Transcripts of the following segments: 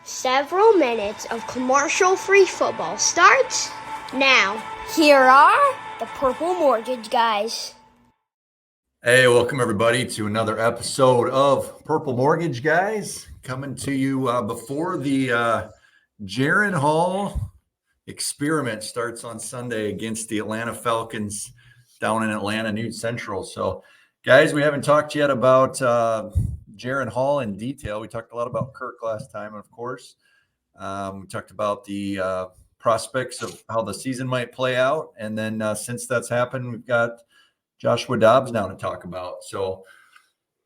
Several minutes of commercial-free football starts now. Here are the Purple Mortgage Guys. Hey, welcome everybody to another episode of Purple Mortgage Guys, coming to you before the Jaren Hall experiment starts on Sunday against the Atlanta Falcons down in Atlanta, Noon Central. So, guys, we haven't talked yet about Jaren Hall in detail. We talked a lot about Kirk last time, of course. We talked about the prospects of how the season might play out. And then since that's happened, we've got Joshua Dobbs now to talk about. So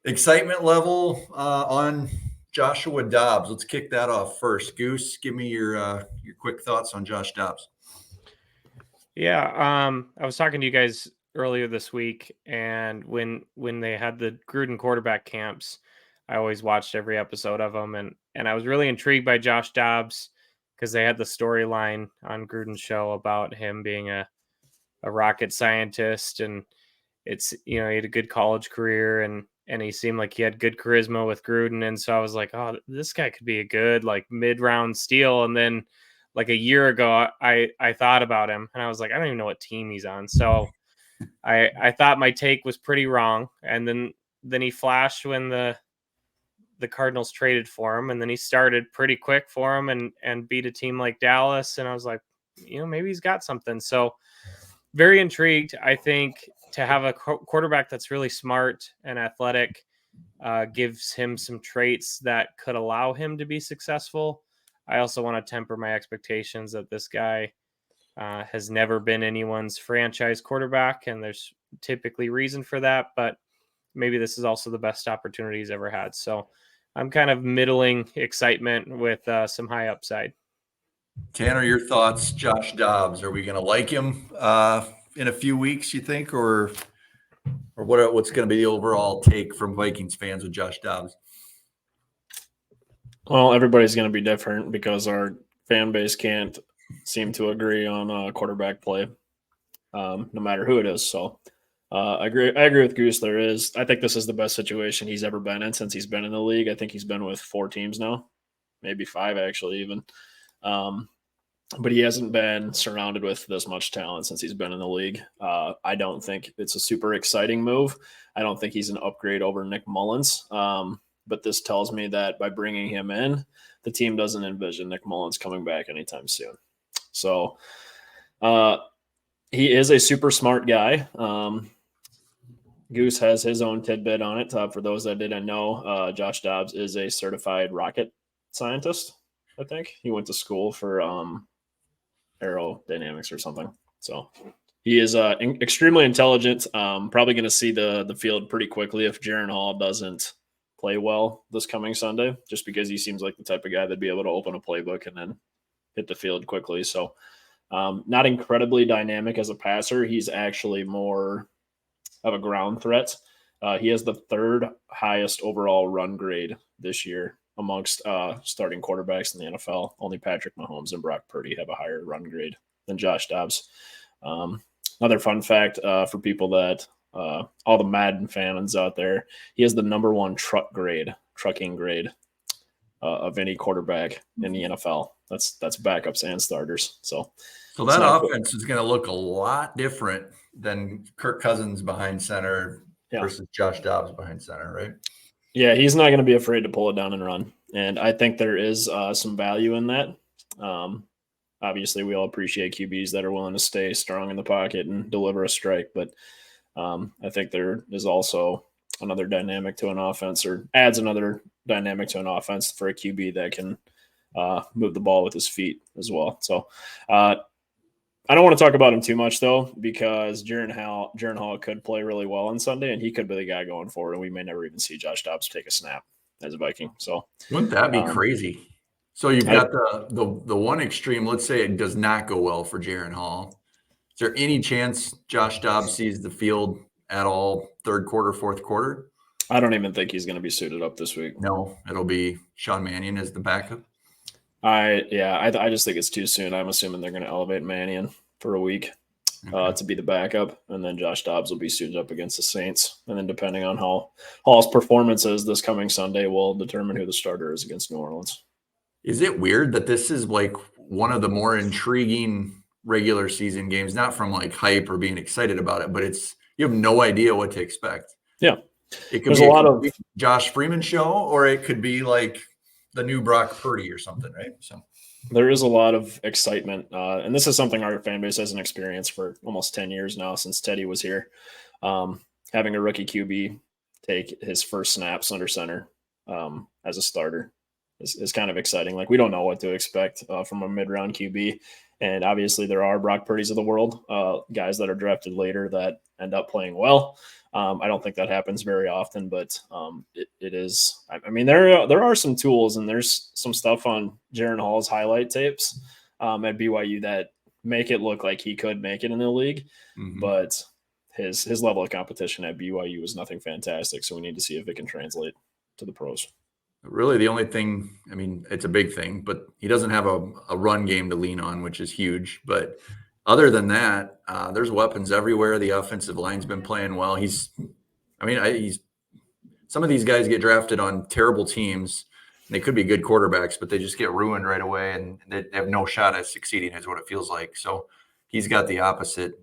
excitement level on Joshua Dobbs. Let's kick that off first. Goose, give me your quick thoughts on Josh Dobbs. Yeah, I was talking to you guys earlier this week, and when they had the Gruden quarterback camps, I always watched every episode of them, and I was really intrigued by Josh Dobbs because they had the storyline on Gruden's show about him being a rocket scientist, and it's, you know, he had a good college career, and he seemed like he had good charisma with Gruden. And so I was like, oh, this guy could be a good like mid-round steal. And then like a year ago, I thought about him and I was like, I don't even know what team he's on. So I thought my take was pretty wrong. And then he flashed when the Cardinals traded for him, and then he started pretty quick for him and beat a team like Dallas. And I was like, you know, maybe he's got something. So very intrigued. I think to have a quarterback that's really smart and athletic gives him some traits that could allow him to be successful. I also want to temper my expectations that this guy has never been anyone's franchise quarterback, and there's typically reason for that, but maybe this is also the best opportunity he's ever had. So I'm kind of middling excitement with some high upside. Tanner, your thoughts, Josh Dobbs. Are we going to like him in a few weeks, you think, or what's going to be the overall take from Vikings fans with Josh Dobbs? Well, everybody's going to be different because our fan base can't seem to agree on quarterback play, no matter who it is. So I agree with Goose. I think this is the best situation he's ever been in since he's been in the league. I think he's been with 4 teams now, maybe 5 actually even. But he hasn't been surrounded with this much talent since he's been in the league. I don't think it's a super exciting move. I don't think he's an upgrade over Nick Mullins. But this tells me that by bringing him in, the team doesn't envision Nick Mullins coming back anytime soon. So he is a super smart guy. Goose has his own tidbit on it. For those that didn't know, Josh Dobbs is a certified rocket scientist. I think he went to school for aerodynamics or something. So he is extremely intelligent. Probably going to see the field pretty quickly if Jaren Hall doesn't play well this coming Sunday, just because he seems like the type of guy that'd be able to open a playbook and then hit the field quickly. So not incredibly dynamic as a passer. He's actually more of a ground threat. He has the 3rd highest overall run grade this year amongst starting quarterbacks in the NFL. Only Patrick Mahomes and Brock Purdy have a higher run grade than Josh Dobbs. Another fun fact for people that all the Madden fans out there, he has the number 1 trucking grade of any quarterback in the NFL. That's backups and starters. So that offense is going to look a lot different than Kirk Cousins behind center versus Josh Dobbs behind center, right? Yeah, he's not going to be afraid to pull it down and run. And I think there is some value in that. Obviously, we all appreciate QBs that are willing to stay strong in the pocket and deliver a strike. But I think there is also another dynamic to an offense, or adds another dynamic to an offense for a QB that can move the ball with his feet as well. So I don't want to talk about him too much, though, because Jaren Hall could play really well on Sunday, and he could be the guy going forward, and we may never even see Josh Dobbs take a snap as a Viking. So wouldn't that be crazy? So you've got the one extreme. Let's say it does not go well for Jaren Hall. Is there any chance Josh Dobbs sees the field at all 3rd quarter, 4th quarter? I don't even think he's going to be suited up this week. No, it'll be Sean Mannion as the backup. I just think it's too soon. I'm assuming they're going to elevate Mannion for a week to be the backup, and then Josh Dobbs will be suited up against the Saints. And then depending on how Hall's performance is this coming Sunday will determine who the starter is against New Orleans. Is it weird that this is like one of the more intriguing regular season games, not from like hype or being excited about it, but you have no idea what to expect. Yeah. It could There's be a a lot of complete Josh Freeman show, or it could be like the new Brock Purdy or something, right? So there is a lot of excitement, and this is something our fan base hasn't experienced for almost 10 years now since Teddy was here. Having a rookie QB take his first snaps under center as a starter is kind of exciting. Like, we don't know what to expect from a mid-round QB, and obviously there are Brock Purdy's of the world, guys that are drafted later that end up playing well. I don't think that happens very often, but it is. I mean, there are some tools, and there's some stuff on Jaren Hall's highlight tapes at BYU that make it look like he could make it in the league, but his level of competition at BYU is nothing fantastic. So we need to see if it can translate to the pros. really the only thing, I mean, it's a big thing, but he doesn't have a run game to lean on, which is huge. But other than that, there's weapons everywhere. The offensive line's been playing well. He's some of these guys get drafted on terrible teams, and they could be good quarterbacks, but they just get ruined right away, and they have no shot at succeeding, is what it feels like. So he's got the opposite.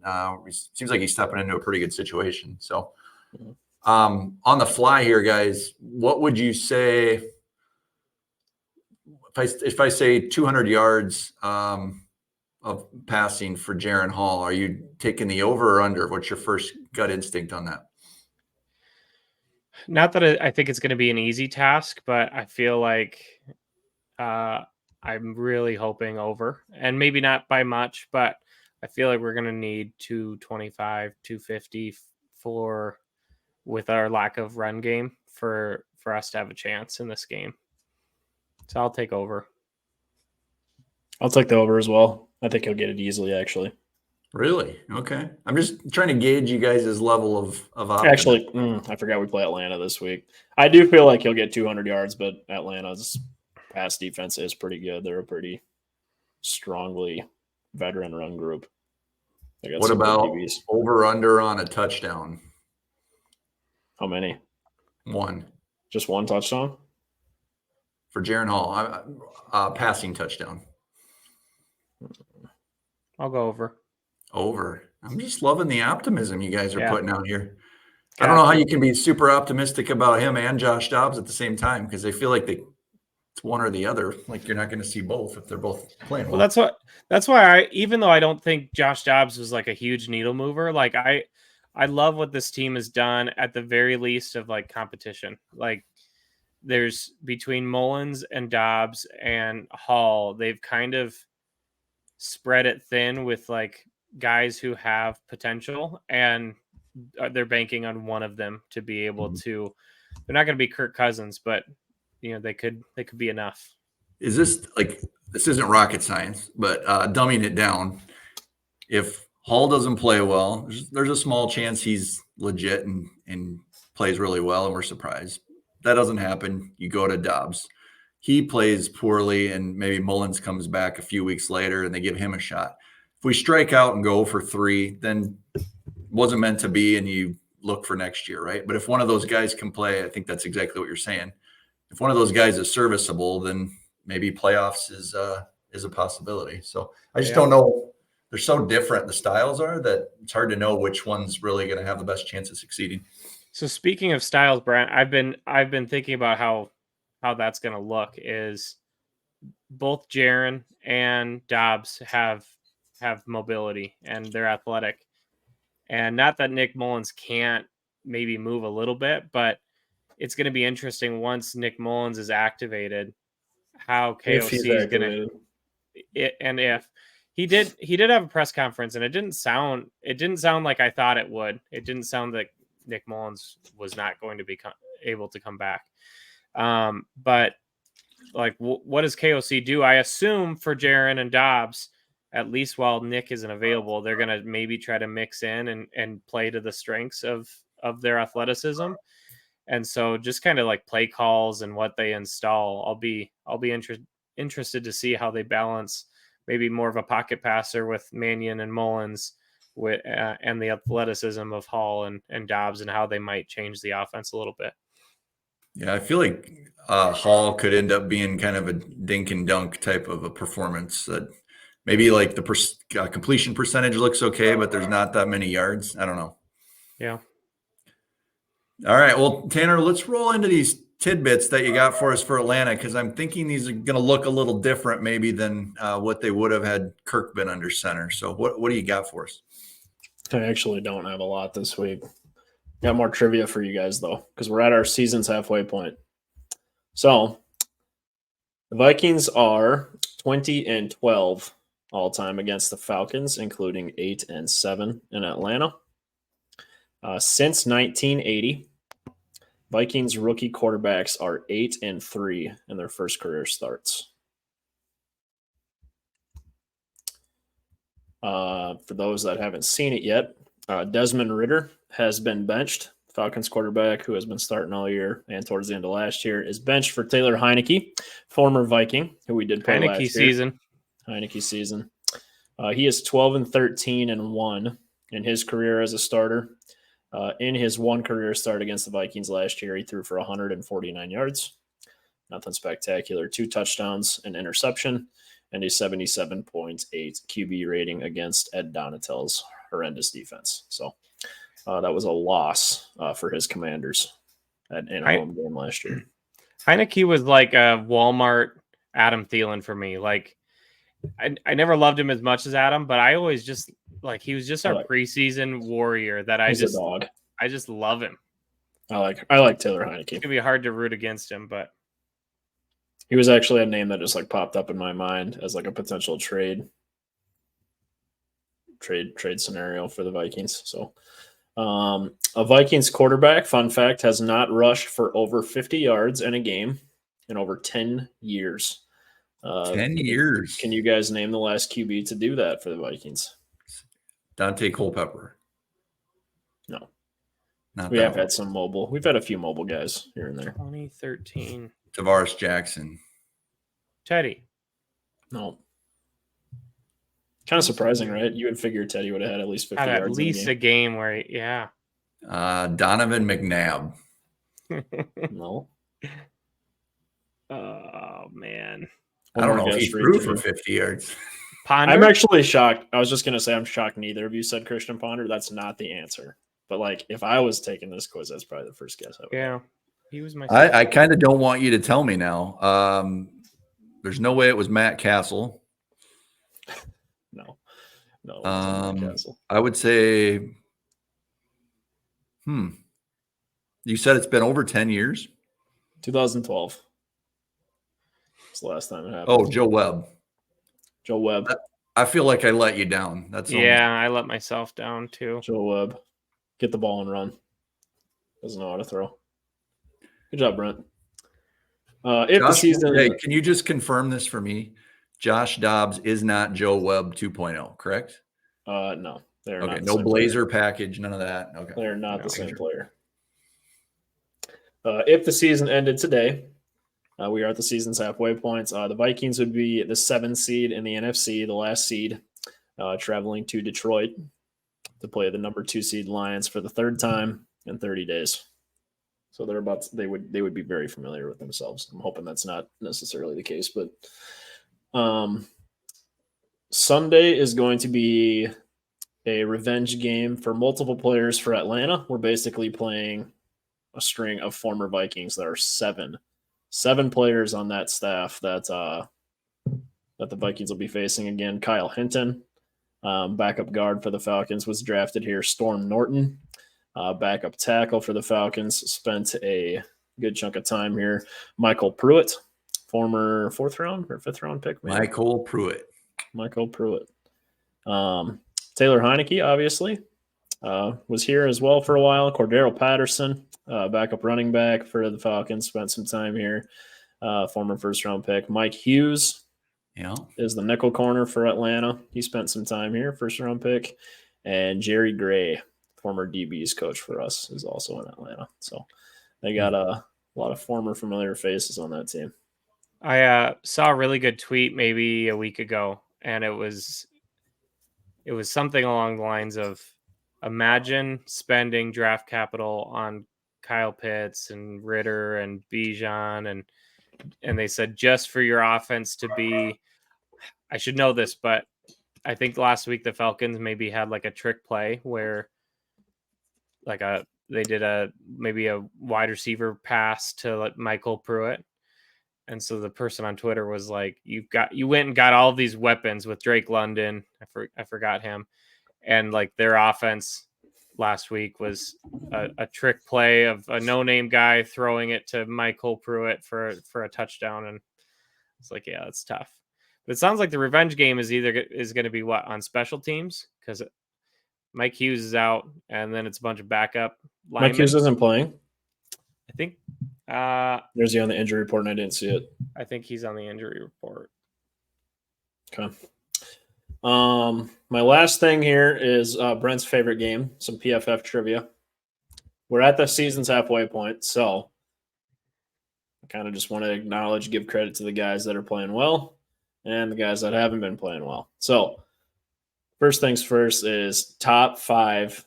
Seems like he's stepping into a pretty good situation. So on the fly here, guys, what would you say if I say 200 yards of passing for Jaren Hall? Are you taking the over or under? What's your first gut instinct on that? Not that I think it's going to be an easy task, but I feel like I'm really hoping over, and maybe not by much, but I feel like we're going to need 225, 250 with our lack of run game for us to have a chance in this game. So I'll take over. I'll take the over as well. I think he'll get it easily, actually. Really? Okay. I'm just trying to gauge you guys' level of optimism. Actually, I forgot we play Atlanta this week. I do feel like he'll get 200 yards, but Atlanta's pass defense is pretty good. They're a pretty strongly veteran run group. What about over under on a touchdown? How many? One. Just one touchdown? For Jaren Hall, passing touchdown. I'll go over. Over. I'm just loving the optimism you guys are putting out here. Gotcha. I don't know how you can be super optimistic about him and Josh Dobbs at the same time, because they feel like it's one or the other. Like, you're not going to see both if they're both playing well. That's why even though I don't think Josh Dobbs was like a huge needle mover, like I love what this team has done at the very least of like competition. Like, there's between Mullins and Dobbs and Hall, they've kind of spread it thin with like guys who have potential, and they're banking on one of them to be able to. They're not going to be Kirk Cousins, but they could be enough. Is this this isn't rocket science, but dumbing it down, if Hall doesn't play well, there's a small chance he's legit and plays really well, and we're surprised. That doesn't happen. You go to Dobbs. He plays poorly, and maybe Mullins comes back a few weeks later and they give him a shot. If we strike out and go for 3, then it wasn't meant to be, and you look for next year, right? But if one of those guys can play, I think that's exactly what you're saying. If one of those guys is serviceable, then maybe playoffs is a possibility. So I just don't know. They're so different, the styles are, that it's hard to know which one's really going to have the best chance of succeeding. So speaking of styles, Brent, I've been thinking about how that's going to look. Is both Jaren and Dobbs have mobility, and they're athletic, and not that Nick Mullins can't maybe move a little bit, but it's going to be interesting once Nick Mullins is activated, how KOC is going to, and if he did have a press conference, and it didn't sound like I thought it would. It didn't sound like Nick Mullins was not going to be able to come back. But like, what does KOC do? I assume for Jaren and Dobbs, at least while Nick isn't available, they're going to maybe try to mix in and play to the strengths of their athleticism. And so just kind of like play calls and what they install, I'll be interested to see how they balance maybe more of a pocket passer with Mannion and Mullins and the athleticism of Hall and Dobbs, and how they might change the offense a little bit. Yeah, I feel like Hall could end up being kind of a dink and dunk type of a performance. That maybe like the completion percentage looks okay, but there's not that many yards. I don't know. Yeah. All right, well, Tanner, let's roll into these tidbits that you got for us for Atlanta, because I'm thinking these are going to look a little different maybe than what they would have had Kirk been under center. So what do you got for us? I actually don't have a lot this week. Got more trivia for you guys, though, because we're at our season's halfway point. So the Vikings are 20-12 all time against the Falcons, including 8-7 in Atlanta. Since 1980, Vikings rookie quarterbacks are 8-3 in their first career starts. For those that haven't seen it yet, Desmond Ridder has been benched. Falcons quarterback, who has been starting all year and towards the end of last year, is benched for Taylor Heineke, former Viking, who we did play last year. season. Heineke season. He is 12-13-1 in his career as a starter. In his one career start against the Vikings last year, he threw for 149 yards. Nothing spectacular. 2 touchdowns, an interception, and a 77.8 QB rating against Ed Donatell's horrendous defense. So that was a loss for his Commanders in a home game last year. Heineke was like a Walmart Adam Thielen for me. Like, I never loved him as much as Adam, but I always just like he was just our preseason warrior that He's a dog. I just love him. I like Taylor Heineke. It's gonna be hard to root against him, but he was actually a name that just like popped up in my mind as like a potential trade scenario for the Vikings. So a Vikings quarterback, fun fact, has not rushed for over 50 yards in a game in over 10 years. 10 years. Can you guys name the last QB to do that for the Vikings? Dante Culpepper. No. We have had some mobile. We've had a few mobile guys here and there. 2013. Tavares Jackson. Teddy. No. Kind of surprising, right? You would figure Teddy would have had at least 50 yards. At least a game where, Donovan McNabb. No. Oh, man. I don't know if he threw for 50 yards. Ponder? I'm actually shocked. I was just going to say I'm shocked neither of you said Christian Ponder. That's not the answer. But, like, if I was taking this quiz, that's probably the first guess I would have. He was my I kind of don't want you to tell me now. There's no way it was Matt Castle. No, it wasn't Matt Castle. I would say, you said it's been over 10 years? 2012. That's the last time it happened. Oh, Joe Webb. Joe Webb. I feel like I let you down. I let myself down too. Joe Webb. Get the ball and run. Doesn't know how to throw. Good job, Brent. Can you just confirm this for me? Josh Dobbs is not Joe Webb 2.0, correct? No. They're okay, not no Blazer package, none of that. Okay. They're not the same player. If the season ended today, we are at the season's halfway points. The Vikings would be the 7th seed in the NFC, the last seed, traveling to Detroit to play the number 2 seed Lions for the 3rd time in 30 days. So they would be very familiar with themselves. I'm hoping that's not necessarily the case, but Sunday is going to be a revenge game for multiple players for Atlanta. We're basically playing a string of former Vikings. There are seven players on that staff that the Vikings will be facing again. Kyle Hinton, backup guard for the Falcons, was drafted here. Storm Norton, backup tackle for the Falcons, spent a good chunk of time here. Michael Pruitt, former 4th round or 5th round pick. Maybe. Michael Pruitt. Taylor Heineke, obviously, was here as well for a while. Cordero Patterson, backup running back for the Falcons, spent some time here. Former 1st round pick. Mike Hughes is the nickel corner for Atlanta. He spent some time here, 1st round pick. And Jerry Gray, former DB's coach for us, is also in Atlanta. So they got a lot of former familiar faces on that team. I saw a really good tweet maybe a week ago, and it was something along the lines of, imagine spending draft capital on Kyle Pitts and Ritter and Bijan, and they said just for your offense to be, I should know this, but I think last week the Falcons maybe had like a trick play where they did maybe a wide receiver pass to like Michael Pruitt. And so the person on Twitter was like, you went and got all these weapons with Drake London. I forgot him. And like their offense last week was a trick play of a no-name guy throwing it to Michael Pruitt for a touchdown. And it's like, yeah, that's tough. But it sounds like the revenge game is going to be what, on special teams? Because Mike Hughes is out, and then it's a bunch of backup linemen. Mike Hughes isn't playing. I think. There's he on the injury report, and I didn't see it. I think he's on the injury report. Okay. My last thing here is Brent's favorite game, some PFF trivia. We're at the season's halfway point, so I kind of just want to acknowledge, give credit to the guys that are playing well and the guys that haven't been playing well. So first things first is top 5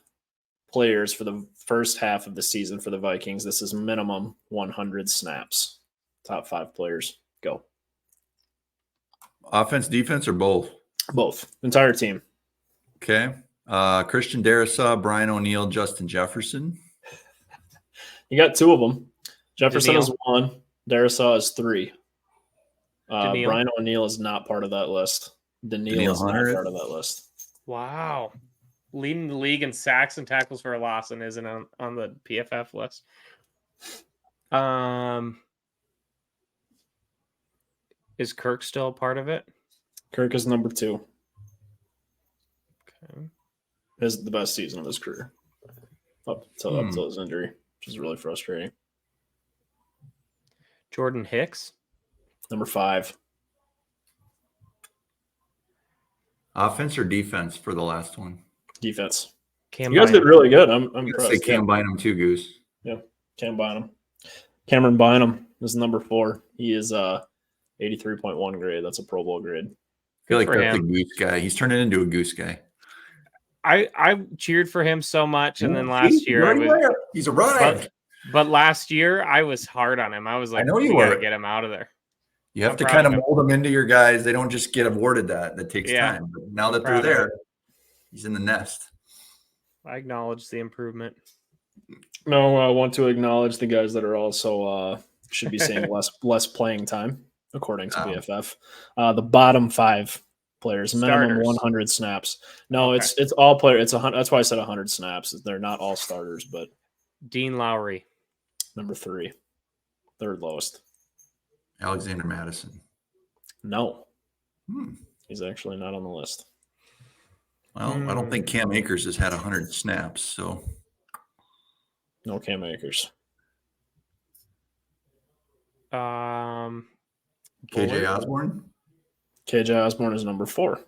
players for the first half of the season for the Vikings. This is minimum 100 snaps. Top 5 players. Go. Offense, defense, or both? Both. Entire team. Okay. Christian Darrisaw, Brian O'Neill, Justin Jefferson. You got 2 of them. Jefferson Daniil. is 1. Darrisaw is 3. Daniil. Brian O'Neill is not part of that list. Daniil is not Hunter. part of that list. Wow. Leading the league in sacks and tackles for a loss and isn't on the PFF list. Is Kirk still a part of it? Kirk is number 2. Okay. Is the best season of his career. Up till his injury, which is really frustrating. Jordan Hicks. Number 5. Offense or defense for the last one? Defense. Cam You guys Bynum. did really good. I'm I'd impressed. say Cam Bynum too, Goose. Cam Bynum. Cameron Bynum is number 4. He is 83.1 grade. That's a Pro Bowl grade. I feel like for that's a him. goose guy. He's turning into a goose guy. I cheered for him so much, and then See, last year he's arrived. but last year I was hard on him. I was like, I know you we gotta were. get him out of there. You have I'm to proud kind of of him. mold them into your guys. They don't just get awarded that. That takes Yeah. time. But now I'm that they're proud of there, he's in the nest. I acknowledge the improvement. No, I want to acknowledge the guys that are also should be seeing less playing time, according to BFF. The bottom 5 players, minimum Starters. 100 snaps. No, Okay. it's all players. It's 100. That's why I said 100 snaps. They're not all starters, but Dean Lowry. number 3, third lowest. Alexander Madison. No, Hmm. he's actually not on the list. Well, I don't think Cam Akers has had 100 snaps. So No Cam Akers. KJ KJ Osborne. KJ Osborne is number 4. Wow.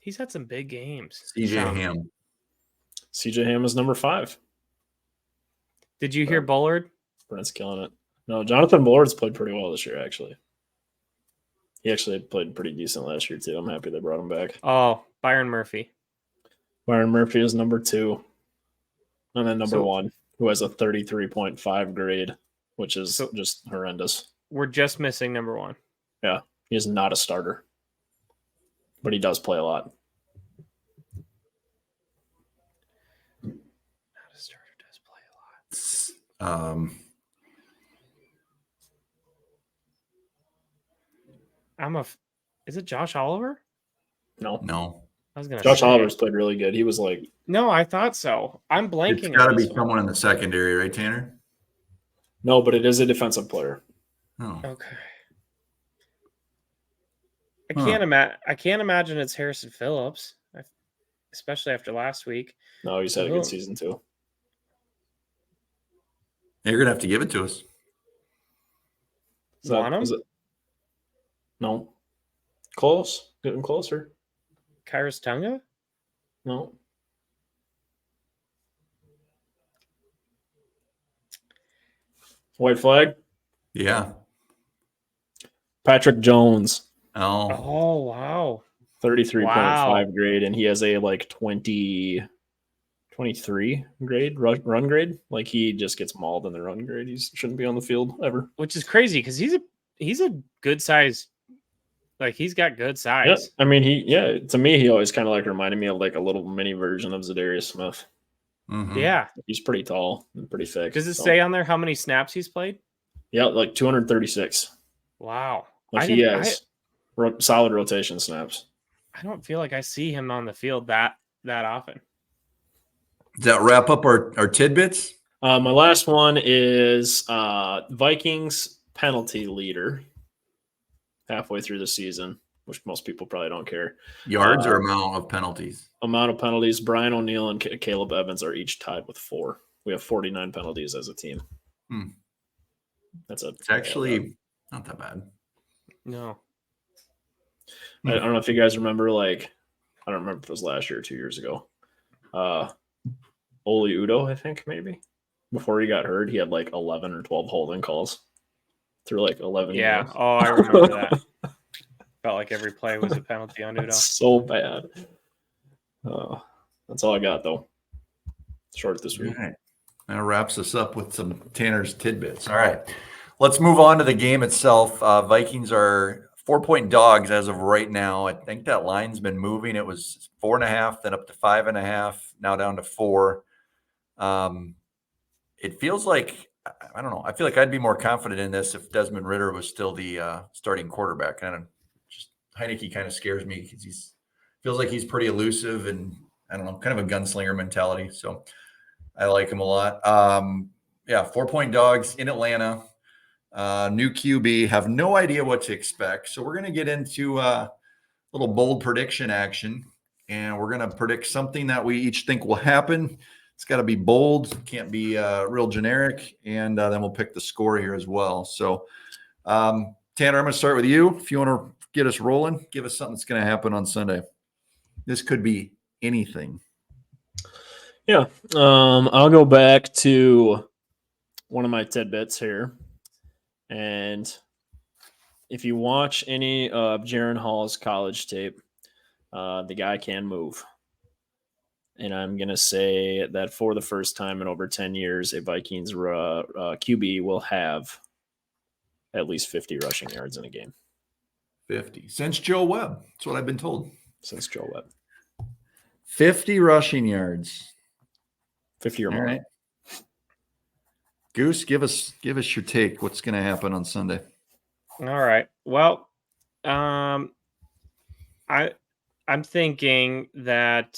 He's had some big games. CJ Sean, Ham. CJ Ham is number 5. Did you hear Bullard? Brent's killing it. No, Jonathan Bullard's played pretty well this year, actually. He actually played pretty decent last year, too. I'm happy they brought him back. Oh, Byron Murphy. Byron Murphy is number 2. And then number So- 1, who has a 33.5 grade, which is just horrendous. We're just missing number 1. Yeah, he is not a starter. But he does play a lot. Not a starter, does play a lot. Is it Josh Oliver? No. No. I was gonna Josh say. Oliver's played really good. He was like, No, I thought so. I'm blanking. It's got to on be this one. someone in the secondary, right, Tanner? no, but it is a defensive player. Oh. Okay. Huh. I can't imagine it's Harrison Phillips, especially after last week. No, he's had a Oh. good season, too. You're going to have to give it to us. Is Want him? No. Close. Getting closer. Kairos Tunga? No. White flag. Yeah. Patrick Jones, Oh. Oh, wow. 33.5 Wow. grade, and he has a like 20 23 grade run grade. Like he just gets mauled in the run grade. He shouldn't be on the field ever. Which is crazy because he's a good size. Like he's got good Yeah, size. I mean to me he always kind of like reminded me of like a little mini version of Zadarius Smith. Mhm. Yeah. He's pretty tall and pretty thick. Does it say on there how many snaps he's played? Yeah, like 236. Wow. Like he has solid rotation snaps. I don't feel like I see him on the field that often. Does that wrap up our tidbits? My last one is Vikings penalty leader halfway through the season, which most people probably don't care. Yards or amount of penalties? Amount of penalties. Brian O'Neill and Caleb Evans are each tied with 4. We have 49 penalties as a team. It's actually not that bad. No. I don't know if you guys remember, like, I don't remember if it was last year or 2 years ago. Oli Udo, I think, maybe. Before he got hurt, he had like 11 or 12 holding calls through like 11 Yeah. games. Oh, I remember that. Felt like every play was a penalty on Udo. So bad. That's all I got, though. Short this week. All right. That wraps us up with some Tanner's tidbits. All right. Let's move on to the game itself. Vikings are 4-point dogs as of right now. I think that line's been moving. It was 4.5, then up to 5.5, now down to 4. It feels like, I don't know. I feel like I'd be more confident in this if Desmond Ridder was still the starting quarterback. And just Heineke kind of scares me because feels like he's pretty elusive and I don't know, kind of a gunslinger mentality. So I like him a lot. 4-point dogs in Atlanta. New QB, have no idea what to expect. So we're going to get into a little bold prediction action, and we're going to predict something that we each think will happen. It's got to be bold, can't be real generic, and then we'll pick the score here as well. So, Tanner, I'm going to start with you. If you want to get us rolling, give us something that's going to happen on Sunday. This could be anything. Yeah. I'll go back to one of my tidbits here. And if you watch any of Jaren Hall's college tape, the guy can move. And I'm going to say that for the first time in over 10 years, a Vikings QB will have at least 50 rushing yards in a game. 50. Since Joe Webb. That's what I've been told. Since Joe Webb. 50 rushing yards. 50 or All more. right. Goose, give us your take. What's going to happen on Sunday? All right. Well, I'm thinking that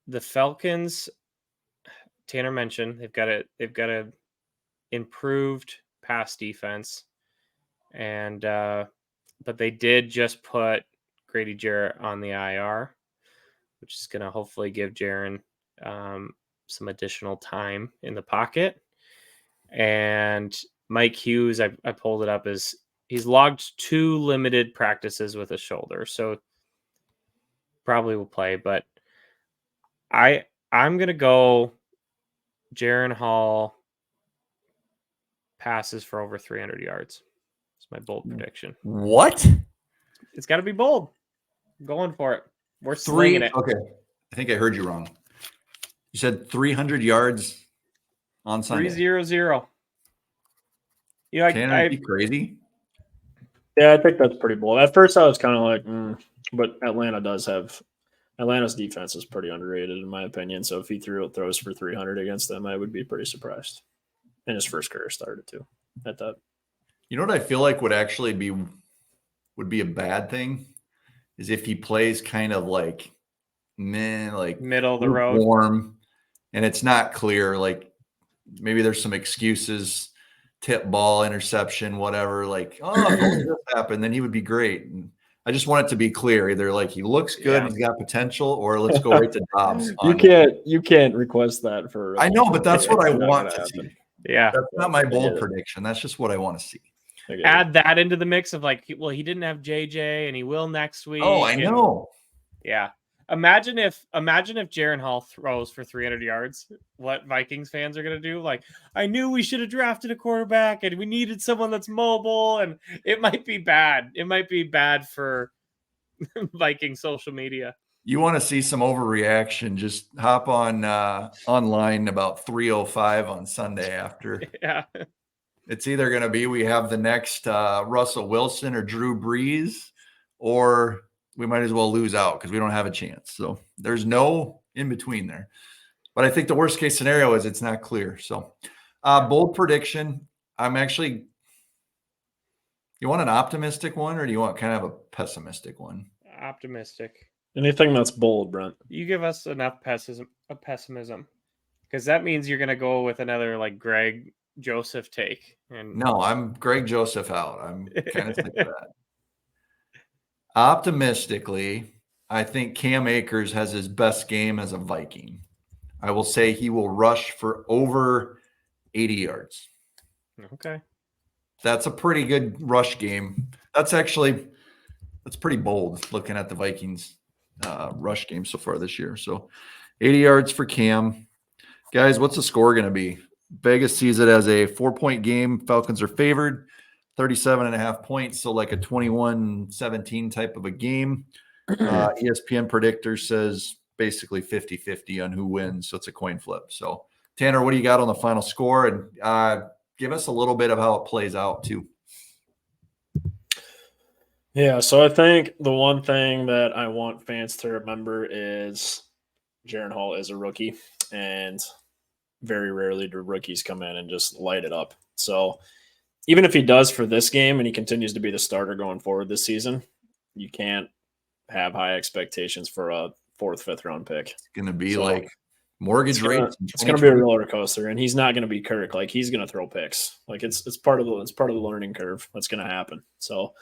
the Falcons, Tanner mentioned, they've got a improved pass defense, and but they did just put Grady Jarrett on the IR, which is going to hopefully give Jaren some additional time in the pocket. And Mike Hughes, I pulled it up, as he's logged 2 limited practices with a shoulder, so probably will play. But I'm gonna go Jaren Hall passes for over 300 yards. It's my bold prediction. What? It's got to be bold. I'm going for it. We're slinging it. Okay. I think I heard you wrong. You said 300 yards on Sunday. 300. You know, Tanner, are you crazy? Yeah, I think that's pretty bold. At first, I was kind of like, but Atlanta's defense is pretty underrated in my opinion. So if he throws for 300 against them, I would be pretty surprised. And his first career started too at that. You know what I feel like would be a bad thing is if he plays kind of like middle of the road, warm, and it's not clear. Like maybe there's some excuses. Tip ball, interception, whatever, like, oh, if only this happened, then he would be great. And I just want it to be clear. Either like he looks good, he's got potential, or let's go right to Dobbs. You can't request that for. I know, but that's what I want to see. Yeah. That's not my bold prediction. That's just what I want to see. Add that into the mix of like, well, he didn't have JJ and he will next week. Oh, I know. Yeah. Imagine if Jaren Hall throws for 300 yards, what Vikings fans are going to do. Like, I knew we should have drafted a quarterback and we needed someone that's mobile, and it might be bad. It might be bad for Viking social media. You want to see some overreaction, just hop on online about 3:05 on Sunday after. Yeah. It's either going to be we have the next Russell Wilson or Drew Brees, or we might as well lose out because we don't have a chance. So there's no in between there. But I think the worst case scenario is it's not clear. So bold prediction. I'm actually – you want an optimistic one or do you want kind of a pessimistic one? Optimistic. Anything that's bold, Brent. You give us enough pessimism, because that means you're going to go with another like Greg Joseph take. And No, I'm Greg Joseph out. I'm kind of sick of that. Optimistically, I think Cam Akers has his best game as a Viking. I will say he will rush for over 80 yards. Okay. That's a pretty good rush game. That's pretty bold looking at the Vikings rush game so far this year. So 80 yards for Cam. Guys, what's the score going to be? Vegas sees it as a 4-point game. Falcons are favored, 37.5 points. So like a 21-17 type of a game. ESPN predictor says basically 50-50 on who wins. So it's a coin flip. So Tanner, what do you got on the final score? And give us a little bit of how it plays out too. Yeah, so I think the one thing that I want fans to remember is Jaren Hall is a rookie, and very rarely do rookies come in and just light it up. So even if he does for this game and he continues to be the starter going forward this season, you can't have high expectations for a 4th, 5th round pick. It's going to be like mortgage rates. It's going to be a roller coaster, and he's not going to be Kirk. Like, he's going to throw picks. Like, it's part of the learning curve that's going to happen. So,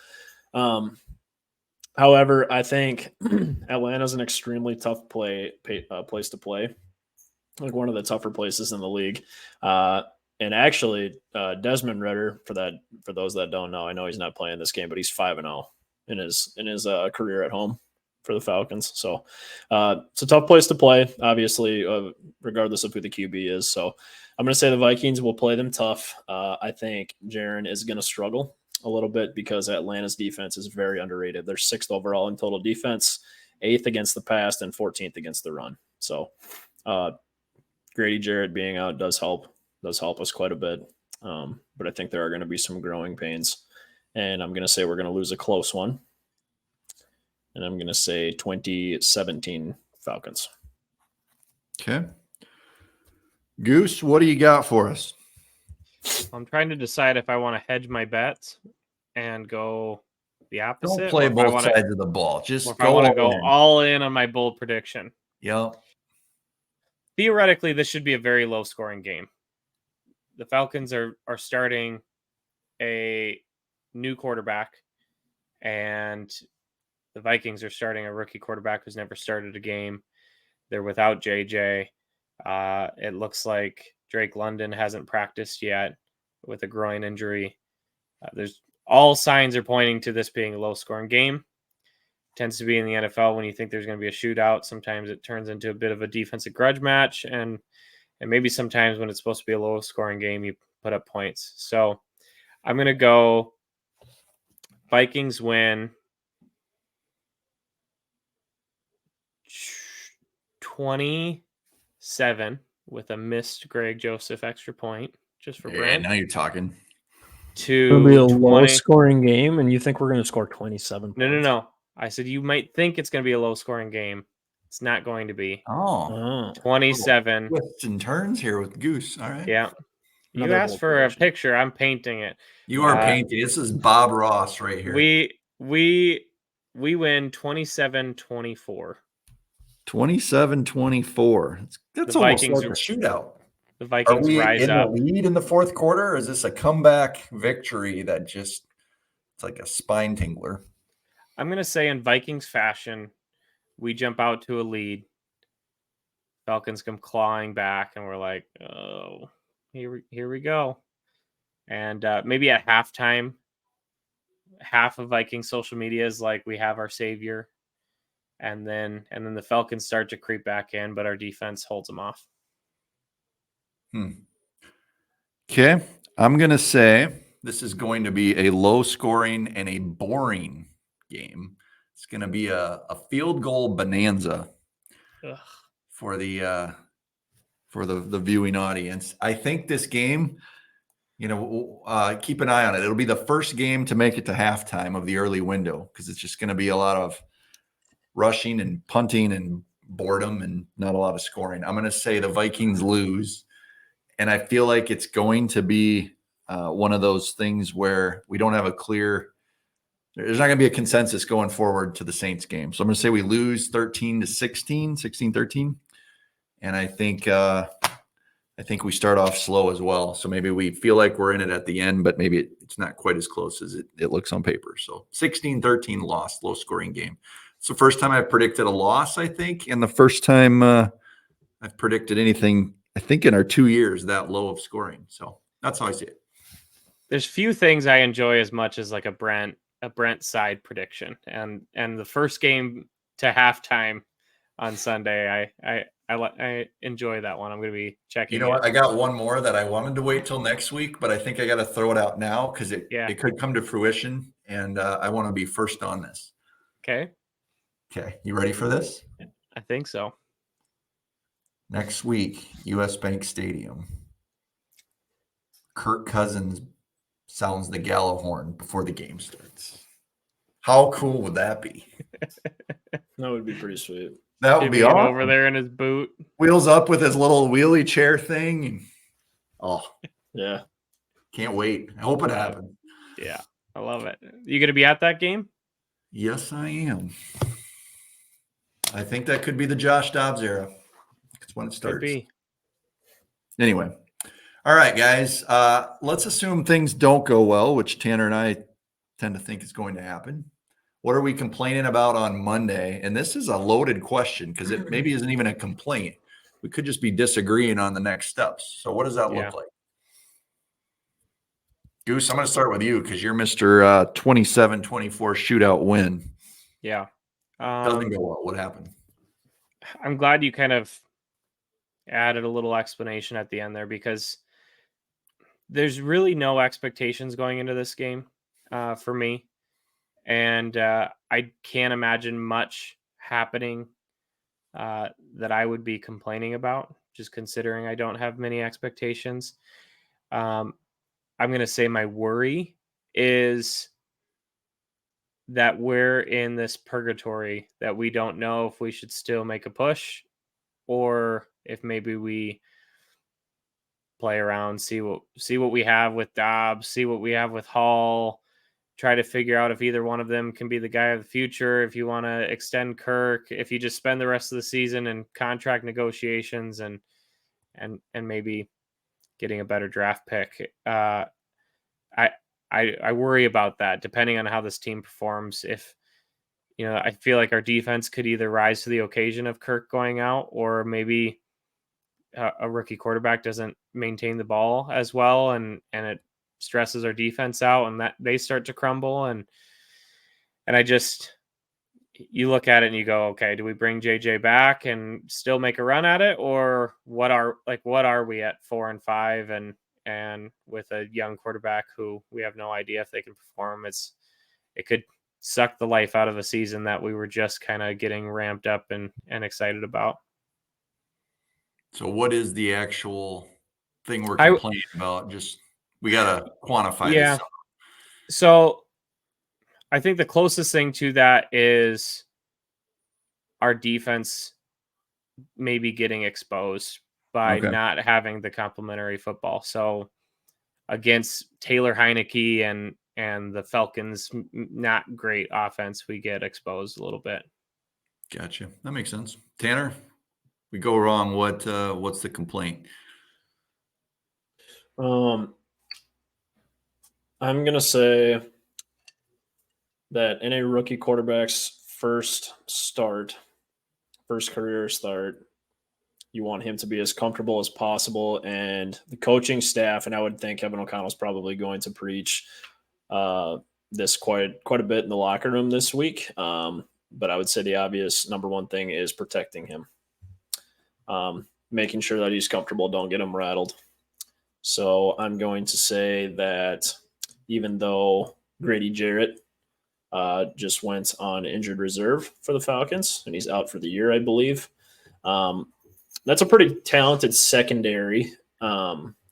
however, I think Atlanta's an extremely tough place to play, like one of the tougher places in the league. And actually, Desmond Ridder, for those that don't know, I know he's not playing this game, but he's 5-0 in his career at home for the Falcons. So it's a tough place to play, obviously, regardless of who the QB is. So I'm going to say the Vikings will play them tough. I think Jaren is going to struggle a little bit because Atlanta's defense is very underrated. They're 6th overall in total defense, 8th against the pass, and 14th against the run. So Grady Jarrett being out does help us quite a bit. But I think there are going to be some growing pains. And I'm going to say we're going to lose a close one. And I'm going to say 2017 Falcons. Okay. Goose, what do you got for us? I'm trying to decide if I want to hedge my bets and go the opposite. Don't play both sides of the ball. Just go. I want to go all in on my bold prediction. Yep. Theoretically, this should be a very low-scoring game. The Falcons are starting a new quarterback, and the Vikings are starting a rookie quarterback who's never started a game. They're without JJ. It looks like Drake London hasn't practiced yet with a groin injury. There's all signs are pointing to this being a low-scoring game. Tends to be in the NFL when you think there's going to be a shootout. Sometimes it turns into a bit of a defensive grudge match, and maybe sometimes when it's supposed to be a low-scoring game, you put up points. So I'm going to go Vikings win 27 with a missed Greg Joseph extra point just for Brent. Now you're talking. It'll be a low-scoring game, and you think we're going to score 27 points? No. I said you might think it's going to be a low-scoring game. It's not going to be. 27. Twists and turns here with Goose. All right. Yeah. You asked for a picture. I'm painting it. You are painting. This is Bob Ross right here. We win 27-24. 27-24. That's almost like a shootout. The Vikings rise up. Are we in the lead in the fourth quarter, or is this a comeback victory that just it's like a spine tingler? I'm going to say in Vikings fashion, we jump out to a lead. Falcons come clawing back, and we're like, oh, here we go. And maybe at halftime, half of Viking social media is like, we have our savior. And then the Falcons start to creep back in, but our defense holds them off. Okay. I'm going to say this is going to be a low-scoring and a boring game. It's going to be a field goal bonanza Ugh. for the viewing audience. I think this game, keep an eye on it. It'll be the first game to make it to halftime of the early window because it's just going to be a lot of rushing and punting and boredom and not a lot of scoring. I'm going to say the Vikings lose, and I feel like it's going to be one of those things where we don't have there's not going to be a consensus going forward to the Saints game. So I'm going to say we lose 16-13. And I think we start off slow as well. So maybe we feel like we're in it at the end, but maybe it's not quite as close as it looks on paper. So 16-13 loss, low scoring game. It's the first time I've predicted a loss, I think, and the first time I've predicted anything, I think, in our 2 years that low of scoring. So that's how I see it. There's few things I enjoy as much as like a Brent side prediction, and the first game to halftime on Sunday. I enjoy that one. I'm going to be checking. You know what? I got one more that I wanted to wait till next week, but I think I got to throw it out now because it could come to fruition, and I want to be first on this. Okay. You ready for this? I think so. Next week, US Bank Stadium. Kirk Cousins sounds the Gallo horn before the game starts. How cool would that be? That would be pretty sweet. That would be awesome. Over there in his boot. Wheels up with his little wheelie chair thing. Yeah. Can't wait. I hope it happens. Yeah, I love it. You going to be at that game? Yes, I am. I think that could be the Josh Dobbs era. It's when it starts. Could be. Anyway. All right, guys. Let's assume things don't go well, which Tanner and I tend to think is going to happen. What are we complaining about on Monday? And this is a loaded question because it maybe isn't even a complaint. We could just be disagreeing on the next steps. So what does that look like? Goose, I'm going to start with you because you're Mr. 27-24 shootout win. Yeah. Doesn't go well. What happened? I'm glad you kind of added a little explanation at the end there because there's really no expectations going into this game for me. And I can't imagine much happening that I would be complaining about, just considering I don't have many expectations. I'm going to say my worry is that we're in this purgatory that we don't know if we should still make a push or if maybe we play around, see what we have with Dobbs, see what we have with Hall, try to figure out if either one of them can be the guy of the future. If you want to extend Kirk, if you just spend the rest of the season in contract negotiations and maybe getting a better draft pick. I worry about that depending on how this team performs. If, I feel like our defense could either rise to the occasion of Kirk going out, or maybe a rookie quarterback doesn't maintain the ball as well. And it stresses our defense out and that they start to crumble. And you look at it and you go, okay, do we bring JJ back and still make a run at it? Or what are we at 4-5 and with a young quarterback who we have no idea if they can perform? It could suck the life out of a season that we were just kind of getting ramped up and excited about. So what is the actual thing we're complaining about? Just, we got to quantify this. So I think the closest thing to that is our defense maybe getting exposed by not having the complementary football. So against Taylor Heineke and the Falcons, not great offense, we get exposed a little bit. Gotcha. That makes sense. Tanner, we go wrong. What's the complaint? I'm going to say that in a rookie quarterback's first career start, you want him to be as comfortable as possible. And the coaching staff, and I would think Kevin O'Connell's probably going to preach this quite a bit in the locker room this week. But I would say the obvious number one thing is protecting him. Making sure that he's comfortable, don't get him rattled. So I'm going to say that even though Grady Jarrett just went on injured reserve for the Falcons, and he's out for the year, I believe. That's a pretty talented secondary.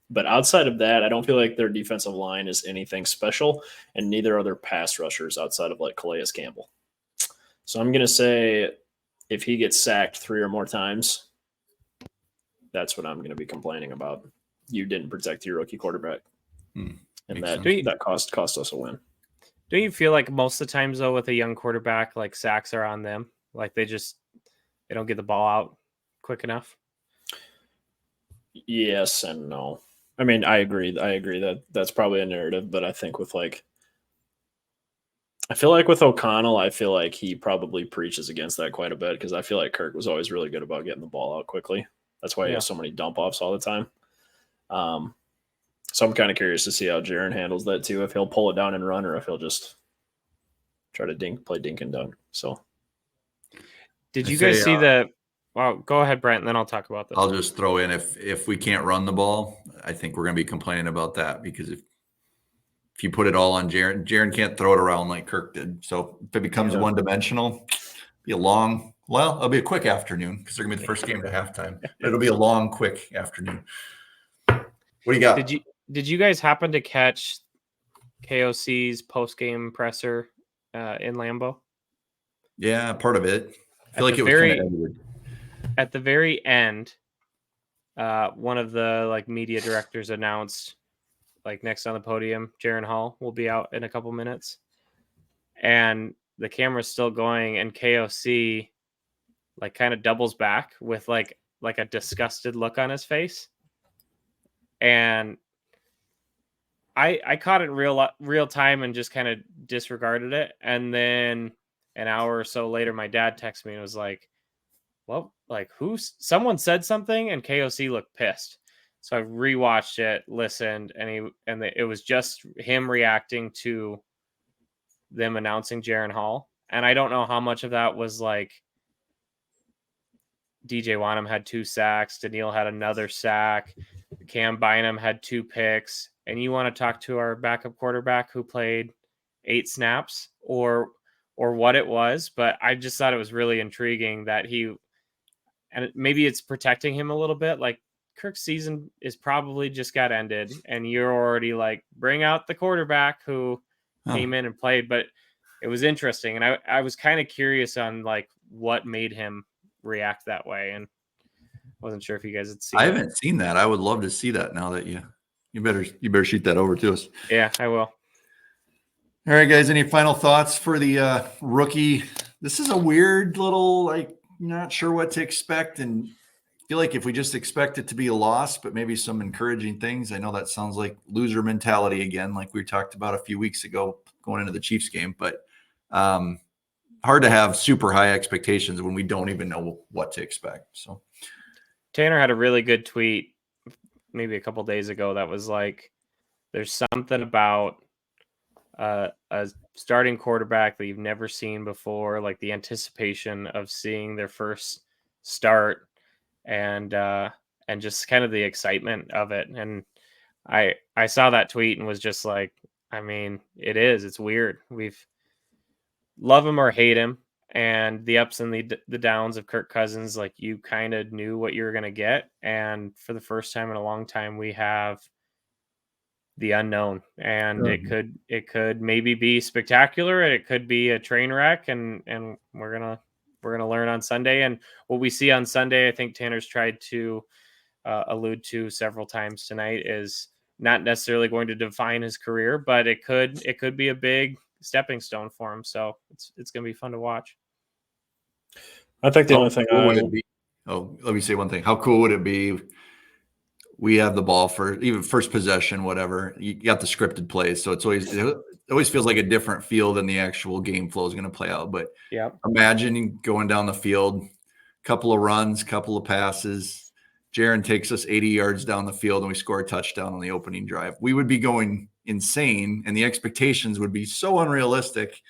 But outside of that, I don't feel like their defensive line is anything special, and neither are their pass rushers outside of like Calais Campbell. So I'm going to say if he gets sacked 3 or more times, that's what I'm going to be complaining about. You didn't protect your rookie quarterback. And that cost us a win. Do you feel like most of the times, though, with a young quarterback, like sacks are on them? Like they don't get the ball out quick enough? Yes and no. I mean, I agree that that's probably a narrative, but I think I feel like with O'Connell, I feel like he probably preaches against that quite a bit because I feel like Kirk was always really good about getting the ball out quickly. That's why he has so many dump offs all the time. So I'm kind of curious to see how Jaren handles that too, if he'll pull it down and run or if he'll just try to play dink and dunk. So did you guys see the well, go ahead, Brent, and then I'll talk about this. I'll just throw in if we can't run the ball, I think we're going to be complaining about that because if you put it all on Jaren can't throw it around like Kirk did. So if it becomes one-dimensional, it'll be a quick afternoon because they're going to be the first game to halftime. But it'll be a long, quick afternoon. What do you got? Did you guys happen to catch KOC's post-game presser in Lambeau? Yeah, part of it. I feel like it was kind of edited. At the very end, one of the media directors announced, next on the podium, Jaren Hall will be out in a couple minutes, and the camera's still going, and KOC kind of doubles back with like a disgusted look on his face, and I caught it in real time and just kind of disregarded it, and then an hour or so later, my dad texted me and was like, well, someone said something, and KOC looked pissed. So I rewatched it, listened, and it was just him reacting to them announcing Jaren Hall. And I don't know how much of that was DJ Wanham had 2 sacks, Daniil had another sack, Cam Bynum had 2 picks, and you want to talk to our backup quarterback who played 8 snaps or what it was, but I just thought it was really intriguing that and maybe it's protecting him a little bit. Kirk's season is probably just got ended, and you're already bring out the quarterback who came in and played. But it was interesting, and I was kind of curious on what made him react that way, and wasn't sure if you guys had seen. I haven't seen that. I would love to see that now that you better shoot that over to us. Yeah, I will. All right, guys. Any final thoughts for the rookie? This is a weird little not sure what to expect, and feel like if we just expect it to be a loss, but maybe some encouraging things. I know that sounds like loser mentality again, like we talked about a few weeks ago going into the Chiefs game, but hard to have super high expectations when we don't even know what to expect. So Tanner had a really good tweet maybe a couple days ago that was there's something about a starting quarterback that you've never seen before, the anticipation of seeing their first start and just kind of the excitement of it. And I saw that tweet and was just it's weird. We've love him or hate him, and the ups and the downs of Kirk Cousins, you kind of knew what you were going to get. And for the first time in a long time, we have the unknown, and it could maybe be spectacular, and it could be a train wreck, and we're gonna learn on Sunday. And what we see on Sunday, I think Tanner's tried to allude to several times tonight, is not necessarily going to define his career, but it could be a big stepping stone for him. So it's gonna be fun to watch. I think the only thing let me say one thing. How cool would it be? We have the ball for even first possession, whatever. You got the scripted plays, so it always feels like a different feel than the actual game flow is going to play out. But imagine going down the field, couple of runs, couple of passes. Jaren takes us 80 yards down the field, and we score a touchdown on the opening drive. We would be going insane, and the expectations would be so unrealistic.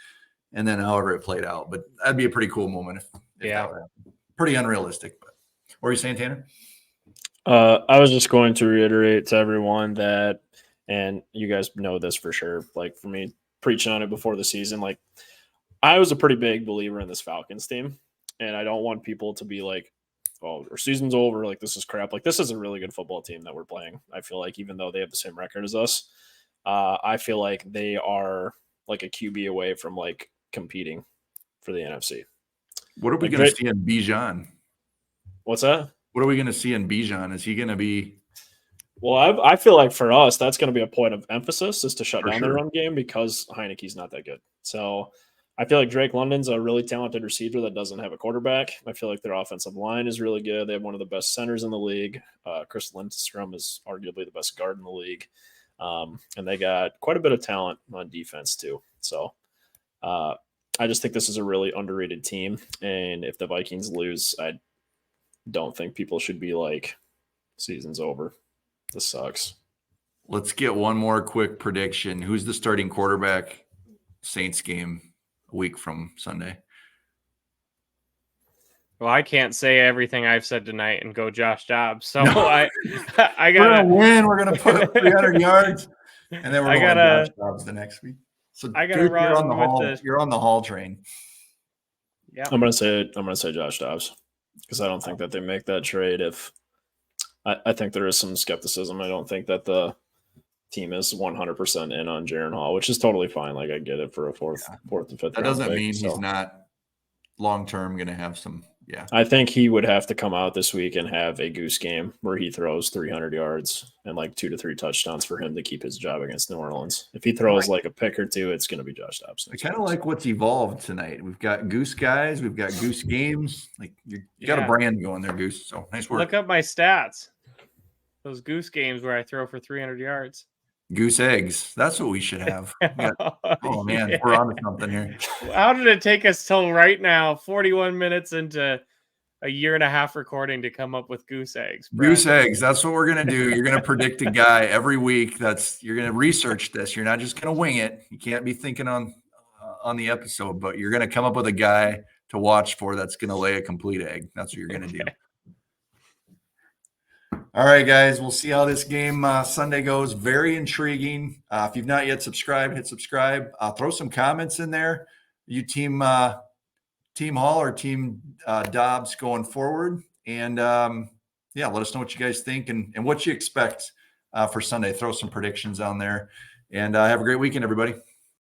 And then, however it played out, but that'd be a pretty cool moment if that would happen. Pretty unrealistic, but what were you saying, Tanner? I was just going to reiterate to everyone that, and you guys know this for sure, for me preaching on it before the season, I was a pretty big believer in this Falcons team, and I don't want people to be like, "Oh, our season's over. Like this is crap." Like this is a really good football team that we're playing. I feel like even though they have the same record as us, I feel like they are like a QB away from like competing for the NFC. What are we Like, going to see in Bijan? What's that? What are we going to see in Bijan? Is he going to be? Well, I feel like for us, that's going to be a point of emphasis is to shut For down sure. their run game because Heineke's not that good. So I feel like Drake London's a really talented receiver that doesn't have a quarterback. I feel like their offensive line is really good. They have one of the best centers in the league. Chris Lindstrom is arguably the best guard in the league. And they got quite a bit of talent on defense too. So I just think this is a really underrated team. And if the Vikings lose, I don't think people should be like, season's over. This sucks. Let's get one more quick prediction. Who's the starting quarterback Saints game a week from Sunday? Well, I can't say everything I've said tonight and go Josh Dobbs. So No. I We're gotta gonna win. We're gonna put up 300 yards, and then we're I going gotta- Josh Dobbs the next week. So I gotta Duke, you're run on the with hall. the- You're on the hall train. yeah. I'm gonna say Josh Dobbs because I don't think that they make that trade if I think there is some skepticism. I don't think that the team is 100% in on Jaren Hall, which is totally fine. Like I get it for a fourth and fifth. That doesn't pick, mean so. he's not long term going to have some. Yeah, I think he would have to come out this week and have a goose game where he throws 300 yards and like 2 to 3 touchdowns for him to keep his job against New Orleans. If he throws like a pick or two, it's going to be Josh Dobbs. I kind of like what's evolved tonight. We've got goose guys. We've got goose games. Like you got a Yeah. brand going there, Goose. So nice work. Look up my stats. Those goose games where I throw for 300 yards. Goose eggs. That's what we should have. Oh man, Yeah. we're on to something here. How did it take us till right now, 41 minutes into a year and a half recording to come up with goose eggs? Brett? Goose eggs. That's what we're gonna do. You're gonna predict a guy every week. You're gonna research this. You're not just gonna wing it. You can't be thinking on the episode, but you're gonna come up with a guy to watch for that's gonna lay a complete egg. That's what you're gonna do. All right, guys. We'll see how this game Sunday goes. Very intriguing. If you've not yet subscribed, hit subscribe. Throw some comments in there. You team Hall or team Dobbs going forward, and let us know what you guys think and what you expect for Sunday. Throw some predictions on there, and have a great weekend, everybody.